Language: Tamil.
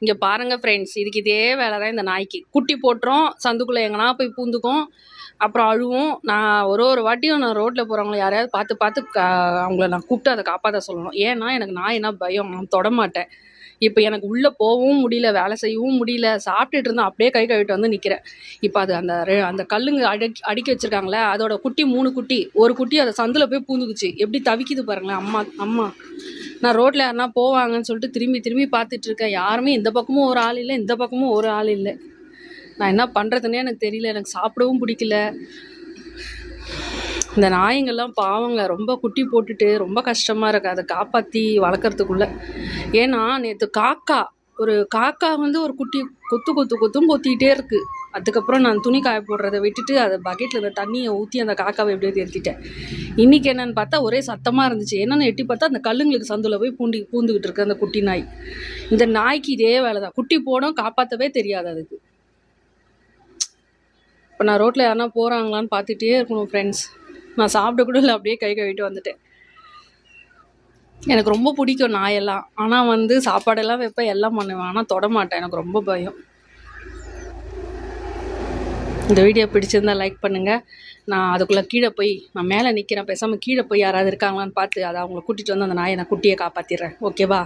இங்கே பாருங்க ஃப்ரெண்ட்ஸ், இதுக்கு இதே வேலை தான் இந்த நாய்க்கு. குட்டி போட்டுரும், சந்துக்குள்ளே எங்கன்னா போய் பூந்துக்கும், அப்புறம் அழுவும். நான் ஒரு வாட்டியும் நான் ரோட்டில் போகிறவங்கள யாரையாவது பார்த்து அவங்கள நான் கூப்பிட்டு அதை காப்பாற்ற சொல்லணும். ஏன்னா எனக்கு நாய்னா பயம், நான் தொடமாட்டேன். இப்போ எனக்கு உள்ளே போகவும் முடியல, வேலை செய்யவும் முடியல, சாப்பிட்டுட்டு இருந்தால் அப்படியே கை கழுவிட்டு வந்து நிற்கிறேன். இப்போ அது அந்த கல்லுங்க அடுக்கி வச்சுருக்காங்களே, அதோட குட்டி 3 குட்டி, ஒரு குட்டி அதை சந்தில் போய் பூந்துக்குச்சு. எப்படி தவிக்குது பாருங்களேன். அம்மா நான் ரோட்டில் யாருனா போவாங்கன்னு சொல்லிட்டு திரும்பி பார்த்துட்ருக்கேன். யாருமே இந்த பக்கமும் ஒரு ஆள் இல்லை, இந்த பக்கமும் ஒரு ஆள் இல்லை. நான் என்ன பண்ணுறதுன்னே எனக்கு தெரியல. எனக்கு சாப்பிடவும் பிடிக்கல. இந்த நாய்ங்கள்லாம் பாவங்க, ரொம்ப குட்டி போட்டுட்டு ரொம்ப கஷ்டமாக இருக்குது அதை காப்பாற்றி வளர்க்குறதுக்குள்ளே. ஏன்னா நேற்று ஒரு காக்கா வந்து ஒரு குட்டி கொத்தும் கொத்திக்கிட்டே இருக்குது. அதுக்கப்புறம் நான் துணி காய போடுறதை விட்டுட்டு அதை பக்கெட்டில் இந்த தண்ணியை ஊற்றி அந்த காக்காவை எப்படியோ தேர்த்திட்டேன். இன்றைக்கி என்னென்னு பார்த்தா ஒரே சத்தமாக இருந்துச்சு. என்னென்னு எட்டி பார்த்தா அந்த கல்லுங்களுக்கு சந்தில் போய் பூந்துக்கிட்டு இருக்கு அந்த குட்டி நாய். இந்த நாய்க்கு இதே வேலை தான். குட்டி போடும், காப்பாற்றவே தெரியாது அதுக்கு. இப்போ நான் ரோட்டில் யாருனா போகிறாங்களான்னு பார்த்துட்டே இருக்கணும் ஃப்ரெண்ட்ஸ். நான் சாப்பிட கூட இல்லை, அப்படியே கை கழுவிட்டு வந்துட்டேன். எனக்கு ரொம்ப பிடிக்கும் நாயெல்லாம். ஆனால் வந்து சாப்பாடெல்லாம் வைப்பேன், எல்லாம் பண்ணுவேன். ஆனால் தொடமாட்டேன், எனக்கு ரொம்ப பயம். இந்த வீடியோ பிடிச்சிருந்தா லைக் பண்ணுங்கள். நான் அதுக்குள்ளே கீழே போய், நான் மேலே நிற்கிறேன், பேசாமல் கீழே போய் யாராவது இருக்காங்களான்னு பார்த்து அதை அவங்கள கூட்டிகிட்டு வந்து அந்த நாயை நான் குட்டியை காப்பாற்றிடுறேன். ஓகேவா?